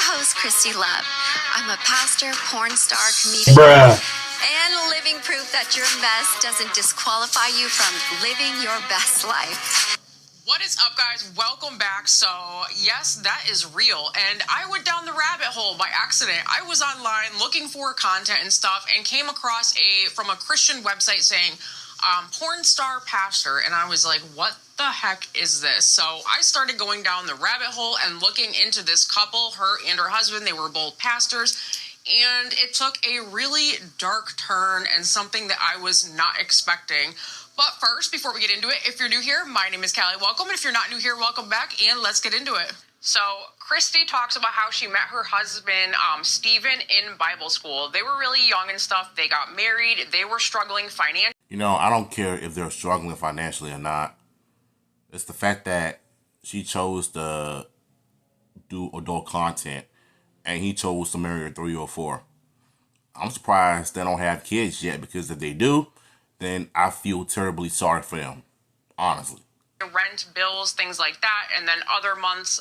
Host Christy Love. I'm a pastor, porn star, comedian, and living proof that your mess doesn't disqualify you from living your best life. What is up, guys? Welcome back. So, yes, that is real. And I went down the rabbit hole by accident. I was online looking for content and stuff and came across from a Christian website saying, porn star pastor. And I was like, what the heck is this? So I started going down the rabbit hole and looking into this couple, her and her husband. They were both pastors. And it took a really dark turn and something that I was not expecting. But first, before we get into it, if you're new here, my name is Callie. Welcome. And if you're not new here, welcome back. And let's get into it. So Christy talks about how she met her husband, Stephen, in Bible school. They were really young and stuff. They got married. They were struggling financially. You know, I don't care if they're struggling financially or not. It's the fact that she chose to do adult content and he chose to marry a 3 or 4. I'm surprised they don't have kids yet, because if they do, then I feel terribly sorry for them, honestly. Rent, bills, things like that, and then other months,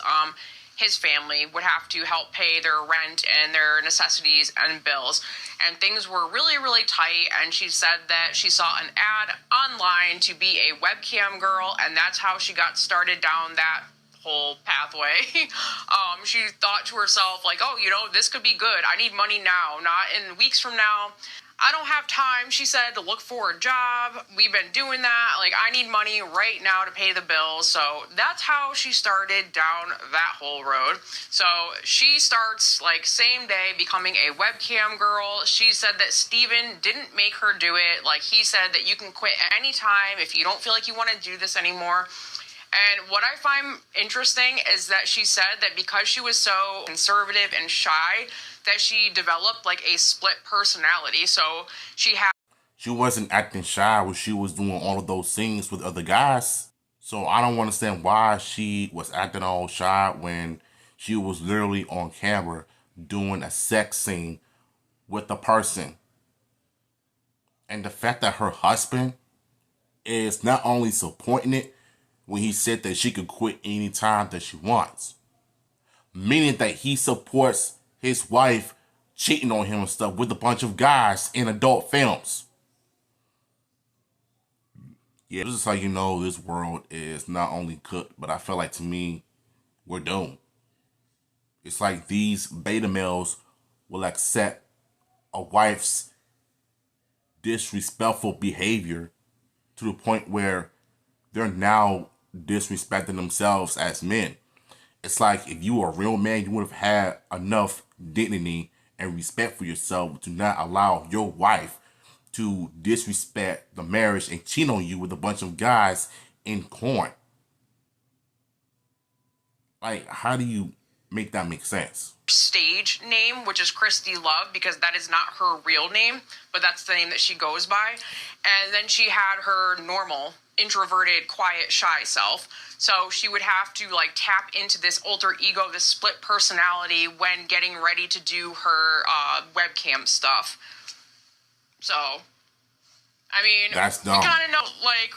his family would have to help pay their rent and their necessities and bills. And things were really, really tight. And she said that she saw an ad online to be a webcam girl, and that's how she got started down that whole pathway. She thought to herself, like, oh, you know, this could be good. I need money now, not in weeks from now. I don't have time, she said, to look for a job. We've been doing that. Like, I need money right now to pay the bills. So that's how she started down that whole road. So she starts, like, same day becoming a webcam girl. She said that Steven didn't make her do it. Like, he said that you can quit at any time if you don't feel like you want to do this anymore. And what I find interesting is that she said that because she was so conservative and shy, that she developed like a split personality. So she wasn't acting shy when she was doing all of those things with other guys. So I don't understand why she was acting all shy when she was literally on camera doing a sex scene with a person. And the fact that her husband is not only supporting it when he said that she could quit anytime that she wants, meaning that he supports his wife cheating on him and stuff with a bunch of guys in adult films. Yeah, this is how you know this world is not only cooked, but I feel like, to me, we're doomed. It's like these beta males will accept a wife's disrespectful behavior to the point where they're now disrespecting themselves as men. It's like, if you were a real man, you would have had enough dignity and respect for yourself to not allow your wife to disrespect the marriage and cheat on you with a bunch of guys in porn. Like, how do you make that make sense? Stage name, which is Christy Love, because that is not her real name, but that's the name that she goes by. And then she had her normal, introverted, quiet, shy self. So she would have to like tap into this alter ego, this split personality, when getting ready to do her webcam stuff. So, I mean, that's dumb. We kind of know, like,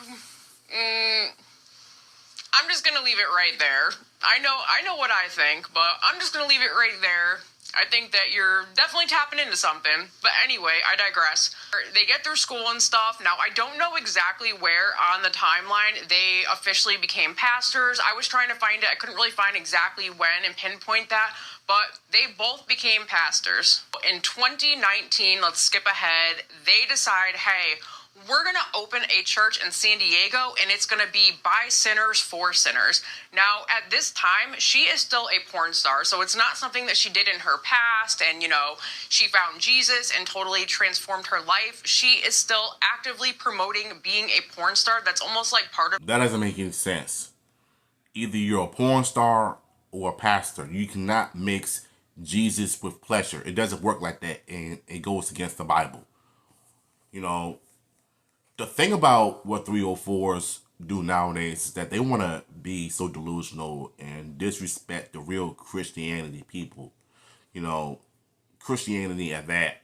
I'm just gonna leave it right there. I know what I think, but I'm just gonna leave it right there. I think that you're definitely tapping into something. But anyway, I digress. They get through school and stuff. Now, I don't know exactly where on the timeline they officially became pastors. I was trying to find it. I couldn't really find exactly when and pinpoint that. But they both became pastors. In 2019, let's skip ahead, they decide, hey, we're going to open a church in San Diego, and it's going to be by sinners for sinners. Now, at this time, she is still a porn star, so it's not something that she did in her past, and, you know, she found Jesus and totally transformed her life. She is still actively promoting being a porn star. That's almost like part of... That doesn't make any sense. Either you're a porn star or a pastor. You cannot mix Jesus with pleasure. It doesn't work like that, and it goes against the Bible. You know, the thing about what 304s do nowadays is that they want to be so delusional and disrespect the real Christianity people. You know, Christianity at that.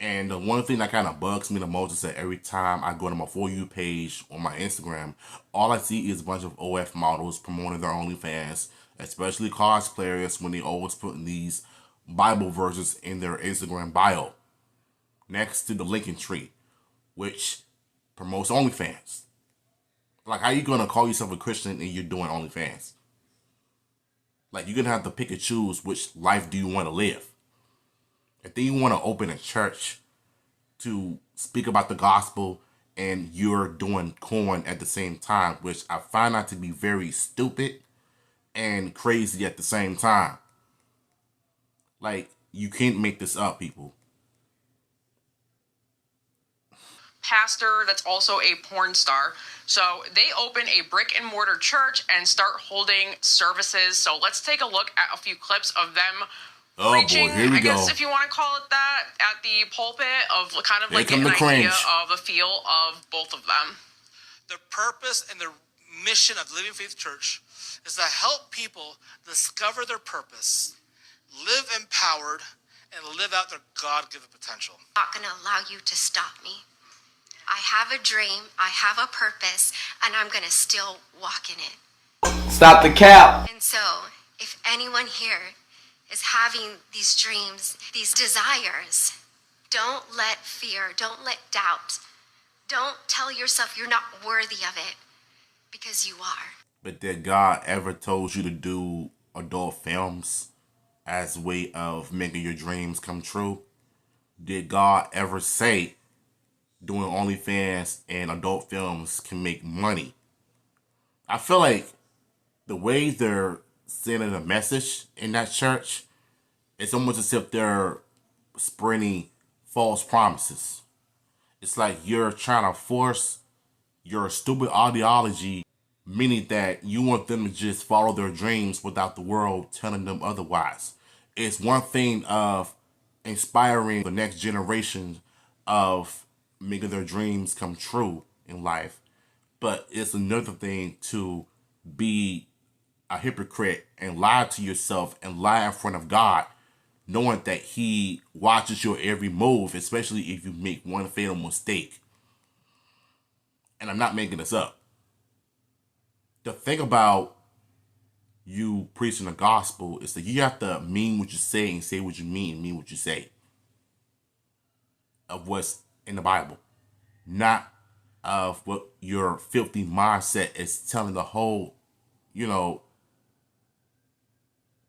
And the one thing that kind of bugs me the most is that every time I go to my For You page on my Instagram, all I see is a bunch of OF models promoting their OnlyFans, especially cosplayers when they always put these Bible verses in their Instagram bio next to the Lincoln tree, which promotes OnlyFans. Like, how you gonna call yourself a Christian and you're doing OnlyFans? Like, you're gonna have to pick and choose which life do you want to live. If then you want to open a church to speak about the gospel and you're doing corn at the same time, which I find out to be very stupid and crazy at the same time. Like, you can't make this up, people. Pastor that's also a porn star. So they open a brick and mortar church and start holding services. So let's take a look at a few clips of them preaching, boy, here we I guess go. if you want to call it that, at the pulpit of kind of Here like come an the idea cringe. of a feel of both of them. The purpose and the mission of Living Faith Church is to help people discover their purpose, live empowered, and live out their God-given potential. I'm not going to allow you to stop me. I have a dream, I have a purpose, and I'm going to still walk in it. Stop the cap. And so, if anyone here is having these dreams, these desires, don't let fear, don't let doubt, don't tell yourself you're not worthy of it, because you are. But did God ever told you to do adult films as a way of making your dreams come true? Did God ever say doing OnlyFans and adult films can make money? I feel like the way they're sending a message in that church, it's almost as if they're spreading false promises. It's like you're trying to force your stupid ideology, meaning that you want them to just follow their dreams without the world telling them otherwise. It's one thing of inspiring the next generation of making their dreams come true in life, but it's another thing to be a hypocrite and lie to yourself and lie in front of God, knowing that He watches your every move, especially if you make one fatal mistake. And I'm not making this up. The thing about you preaching the gospel is that you have to mean what you say and say what you mean what you say of what's in the Bible, not of what your filthy mindset is telling the whole,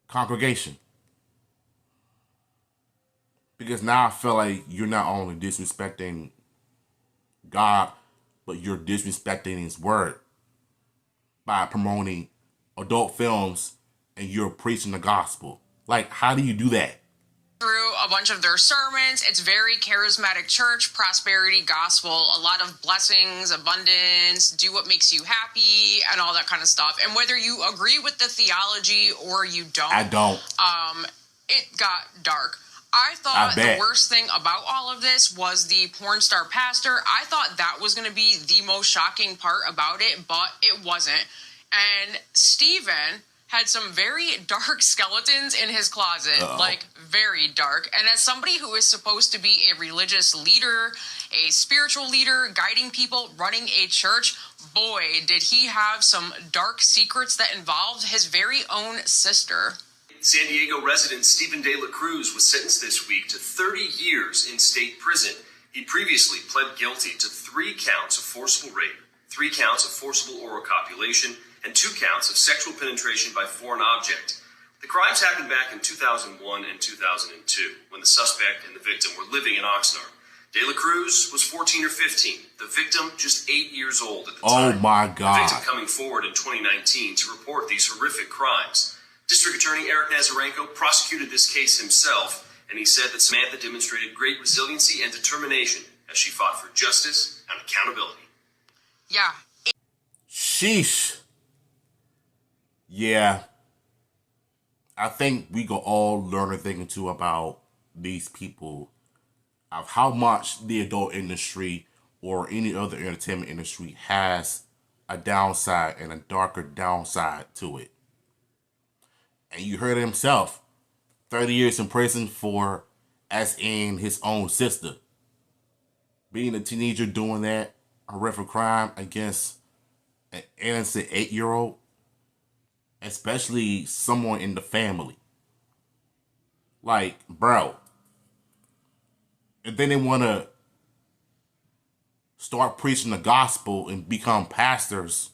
congregation. Because now I feel like you're not only disrespecting God, but you're disrespecting His word by promoting adult films and you're preaching the gospel. Like, how do you do that? Through a bunch of their sermons, it's very charismatic church, prosperity gospel, a lot of blessings, abundance, do what makes you happy, and all that kind of stuff. And whether you agree with the theology or you don't, I don't. It got dark. I thought the worst thing about all of this was the porn star pastor. I thought that was going to be the most shocking part about it, but it wasn't. And Stephen had some very dark skeletons in his closet, like very dark. And as somebody who is supposed to be a religious leader, a spiritual leader, guiding people, running a church, boy, did he have some dark secrets that involved his very own sister. San Diego resident Stephen De La Cruz was sentenced this week to 30 years in state prison. He previously pled guilty to 3 counts of forcible rape, 3 counts of forcible oral copulation, and 2 counts of sexual penetration by foreign object. The crimes happened back in 2001 and 2002, when the suspect and the victim were living in Oxnard. De La Cruz was 14 or 15, the victim just 8 years old at the time. Oh my God. The victim coming forward in 2019 to report these horrific crimes. District Attorney Eric Nazarenko prosecuted this case himself, and he said that Samantha demonstrated great resiliency and determination as she fought for justice and accountability. Yeah. Sheesh. Yeah. I think we could all learn a thing or two about these people, of how much the adult industry or any other entertainment industry has a downside and a darker downside to it. And you heard it himself, 30 years in prison for, as in his own sister. being a teenager doing that horrific crime against an innocent 8-year-old, especially someone in the family. Like, bro. And then they want to start preaching the gospel and become pastors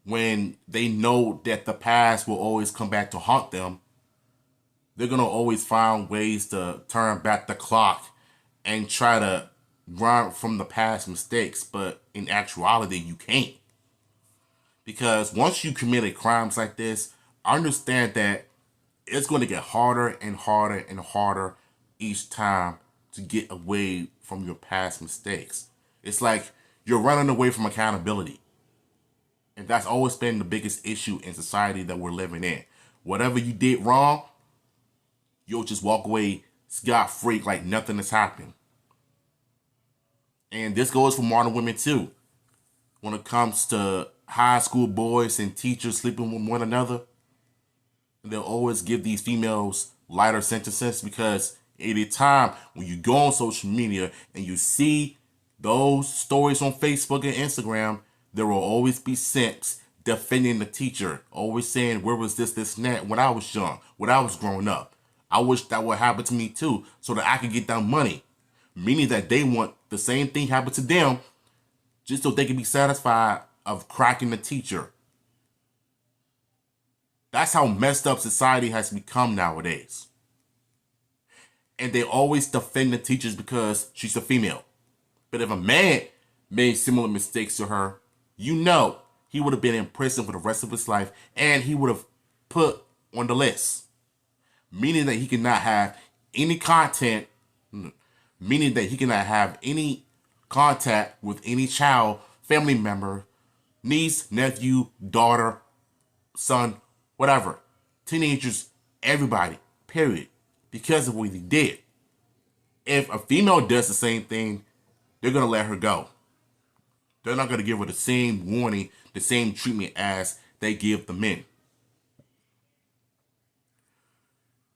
when they know that the past will always come back to haunt them. They're going to always find ways to turn back the clock and try to run from the past mistakes. But in actuality, you can't. Because once you committed crimes like this, understand that it's going to get harder and harder and harder each time to get away from your past mistakes. It's like you're running away from accountability. And that's always been the biggest issue in society that we're living in. Whatever you did wrong, you'll just walk away scot-free like nothing has happened. And this goes for modern women too. When it comes to high school boys and teachers sleeping with one another, they'll always give these females lighter sentences because any time when you go on social media and you see those stories on Facebook and Instagram, there will always be simps defending the teacher, always saying, where was this, and that when I was young, when I was growing up. I wish that would happen to me too, so that I could get that money. Meaning that they want the same thing happen to them just so they can be satisfied of cracking the teacher. That's how messed up society has become nowadays. And they always defend the teachers because she's a female. But if a man made similar mistakes to her, you know he would have been in prison for the rest of his life and he would have put on the list. Meaning that he cannot have any content, meaning that he cannot have any contact with any child, family member, niece, nephew, daughter, son, whatever. Teenagers, everybody, period. Because of what he did. If a female does the same thing, they're going to let her go. They're not going to give her the same warning, the same treatment as they give the men.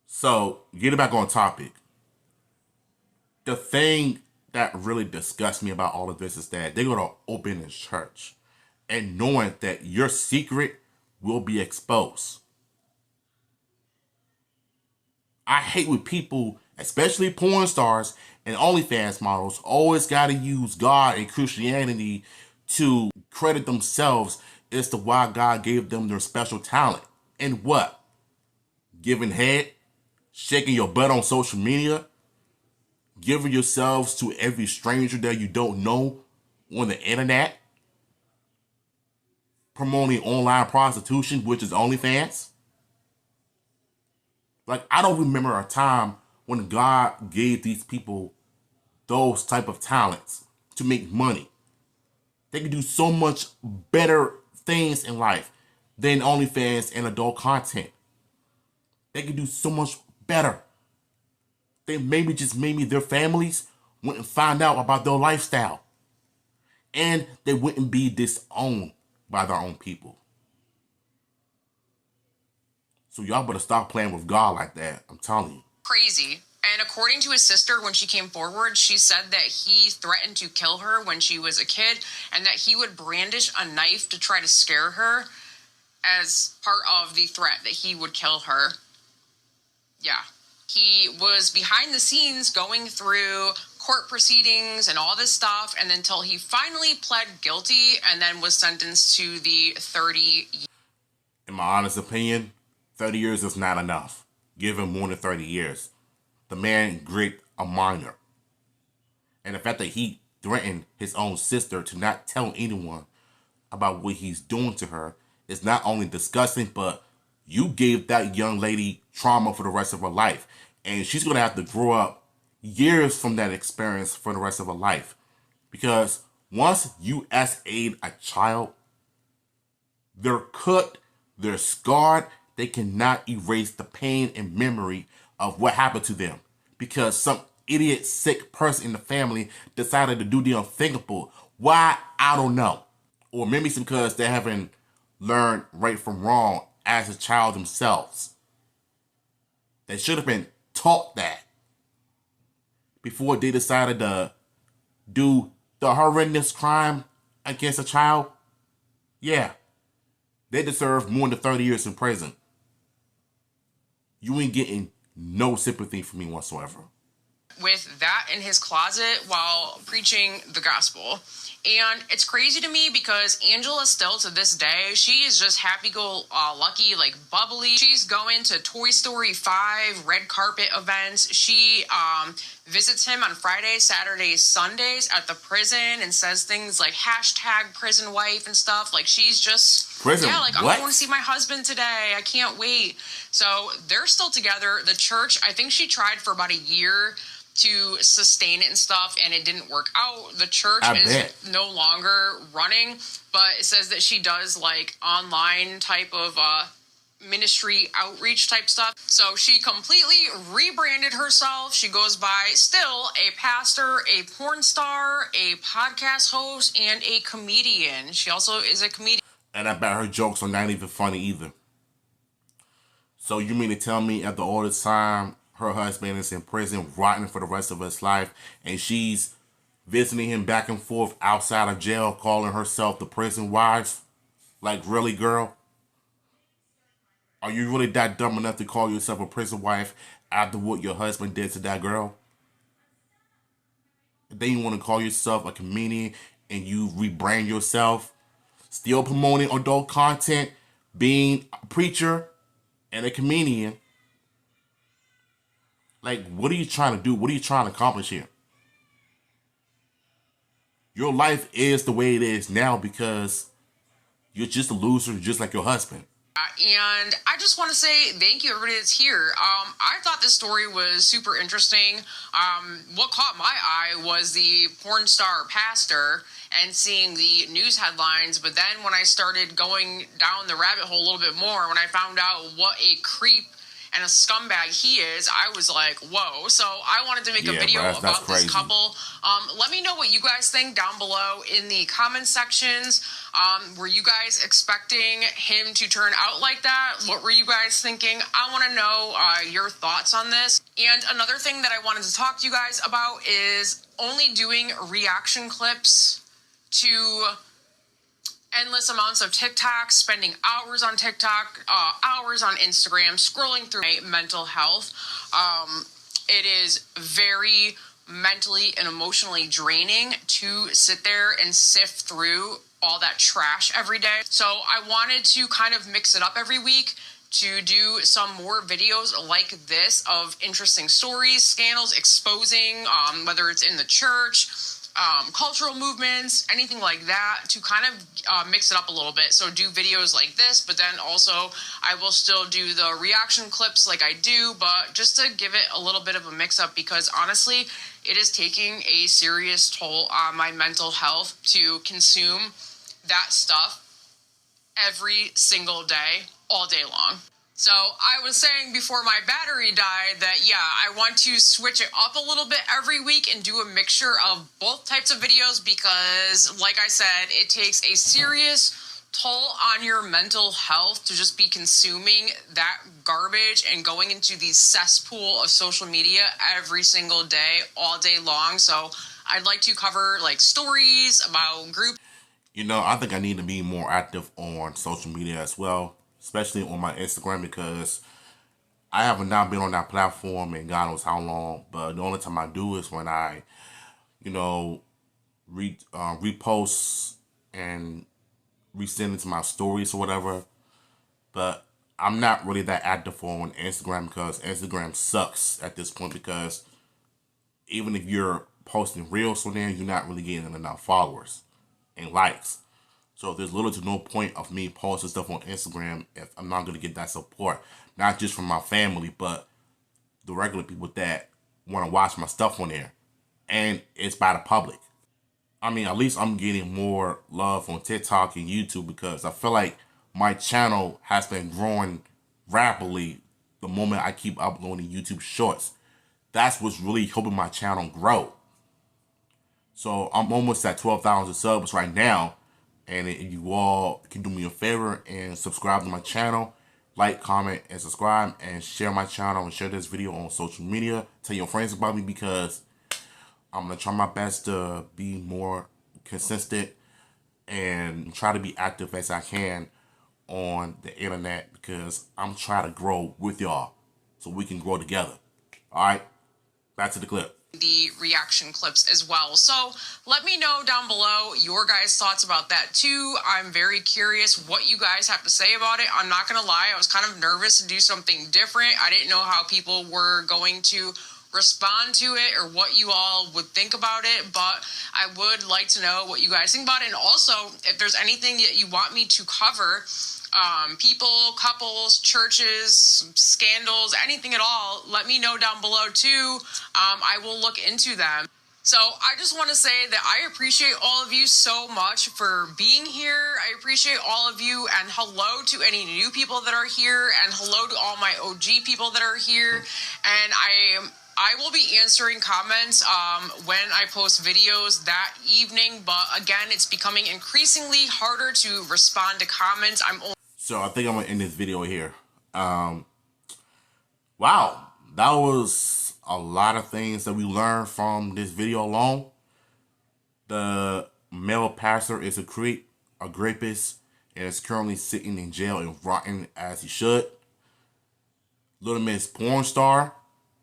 So, getting back on topic. The thing that really disgusts me about all of this is that they're going to open a church and knowing that your secret will be exposed. I hate when people, especially porn stars and OnlyFans models, always got to use God and Christianity to credit themselves as to why God gave them their special talent. And what? Giving head? Shaking your butt on social media? Giving yourselves to every stranger that you don't know on the internet? Promoting online prostitution, which is OnlyFans? Like, I don't remember a time when God gave these people those type of talents to make money. They can do so much better things in life than OnlyFans and adult content. They can do so much better. They maybe their families wouldn't find out about their lifestyle. And they wouldn't be disowned by their own people. So y'all better stop playing with God like that. I'm telling you. Crazy. And according to his sister, when she came forward, she said that he threatened to kill her when she was a kid and that he would brandish a knife to try to scare her as part of the threat that he would kill her. Yeah. He was behind the scenes going through court proceedings and all this stuff, and until he finally pled guilty and then was sentenced to the 30 years. In my honest opinion, 30 years is not enough. Give him more than 30 years. The man raped a minor. And the fact that he threatened his own sister to not tell anyone about what he's doing to her is not only disgusting, but you gave that young lady trauma for the rest of her life. And she's going to have to grow up years from that experience for the rest of her life. Because once you SA'd a child, they're cut, they're scarred, they cannot erase the pain and memory of what happened to them. Because some idiot, sick person in the family decided to do the unthinkable. Why? I don't know. Or maybe it's because they haven't learned right from wrong as a child themselves. They should have been taught that before they decided to do the horrendous crime against a child, yeah, they deserve more than 30 years in prison. You ain't getting no sympathy from me whatsoever. With that in his closet while preaching the gospel. And it's crazy to me because Angela still to this day, she is just happy-go-lucky, like bubbly. She's going to Toy Story 5 red carpet events. She visits him on Fridays, Saturdays, Sundays at the prison and says things like hashtag prison wife and stuff. Like she's just, prison, yeah, like what? I'm going to see my husband today. I can't wait. So they're still together. The church, I think she tried for about a year to sustain it and stuff, and it didn't work out. The church is no longer running, but it says that she does like online type of ministry outreach type stuff. So she completely rebranded herself. She goes by still a pastor, a porn star, a podcast host, and a comedian. She also is a comedian. And I bet her jokes are not even funny either. So you mean to tell me after all this time, her husband is in prison, rotting for the rest of his life, and she's visiting him back and forth outside of jail, calling herself the prison wife? Like, really, girl? Are you really that dumb enough to call yourself a prison wife after what your husband did to that girl? Then you want to call yourself a comedian and you rebrand yourself, still promoting adult content, being a preacher and a comedian. Like, what are you trying to do? What are you trying to accomplish here? Your life is the way it is now because you're just a loser, just like your husband. And I just want to say thank you, everybody that's here. I thought this story was super interesting. What caught my eye was the porn star pastor and seeing the news headlines. But then when I started going down the rabbit hole a little bit more, when I found out what a creep and a scumbag he is, I was like, whoa. So I wanted to make a video about this couple. Let me know what you guys think down below in the comment sections. Were you guys expecting him to turn out like that? What were you guys thinking? I want to know your thoughts on this. And another thing that I wanted to talk to you guys about is only doing reaction clips to endless amounts of TikTok, spending hours on TikTok, hours on Instagram, scrolling through my mental health. It is very mentally and emotionally draining to sit there and sift through all that trash every day. So I wanted to kind of mix it up every week to do some more videos like this of interesting stories, scandals, exposing, whether it's in the church, cultural movements, anything like that, to kind of mix it up a little bit. So do videos like this, but then also I will still do the reaction clips like I do, but just to give it a little bit of a mix up, because honestly, it is taking a serious toll on my mental health to consume that stuff every single day, all day long. So I was saying before my battery died that, yeah, I want to switch it up a little bit every week and do a mixture of both types of videos because, like I said, it takes a serious toll on your mental health to just be consuming that garbage and going into the cesspool of social media every single day, all day long. So I'd like to cover like stories about groups. You know, I think I need to be more active on social media as well, especially on my Instagram, because I have not been on that platform in God knows how long, but the only time I do is when I, you know, repost and resend it to my stories or whatever. But I'm not really that active on Instagram because Instagram sucks at this point, because even if you're posting reels on there, you're not really getting enough followers and likes. So there's little to no point of me posting stuff on Instagram if I'm not going to get that support. Not just from my family, but the regular people that want to watch my stuff on there. And it's by the public. I mean, at least I'm getting more love on TikTok and YouTube, because I feel like my channel has been growing rapidly the moment I keep uploading YouTube shorts. That's what's really helping my channel grow. So I'm almost at 12,000 subs right now. And if you all can do me a favor and subscribe to my channel, like, comment, and subscribe, and share my channel and share this video on social media. Tell your friends about me, because I'm gonna try my best to be more consistent and try to be active as I can on the internet because I'm trying to grow with y'all so we can grow together. All right, back to the clip. The reaction clips as well. So let me know down below your guys' thoughts about that too. I'm very curious what you guys have to say about it. I'm not gonna lie, I was kind of nervous to do something different. I didn't know how people were going to respond to it or what you all would think about it, but I would like to know what you guys think about it. And also, if there's anything that you want me to cover, people, couples, churches, scandals, anything at all, let me know down below too. I will look into them. So I just want to say that I appreciate all of you so much for being here. I appreciate all of you, and hello to any new people that are here, and hello to all my OG people that are here. And I will be answering comments when I post videos that evening, but again, it's becoming increasingly harder to respond to comments. So I think I'm gonna end this video here. Wow, that was a lot of things that we learned from this video alone. The male pastor is a creep, a rapist, and is currently sitting in jail and rotting as he should. Little Miss Porn Star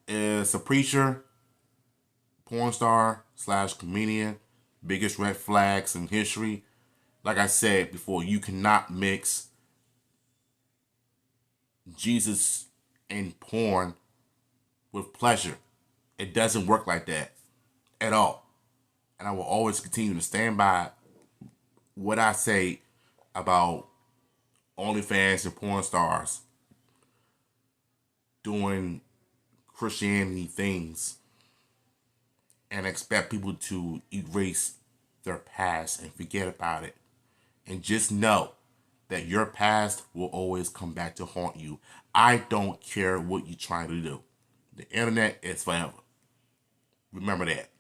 is a preacher, porn star / comedian. Biggest red flags in history. Like I said before, you cannot mix Jesus and porn with pleasure. It doesn't work like that at all. And I will always continue to stand by what I say about OnlyFans and porn stars doing Christianity things and expect people to erase their past and forget about it. And just know that your past will always come back to haunt you. I don't care what you're trying to do. The internet is forever. Remember that.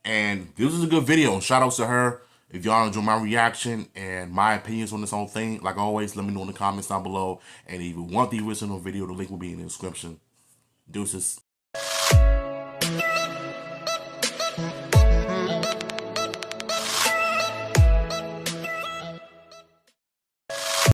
And this is a good video. Shout outs to her. If y'all enjoy my reaction and my opinions on this whole thing, like always, let me know in the comments down below. And if you want the original video, the link will be in the description. Deuces.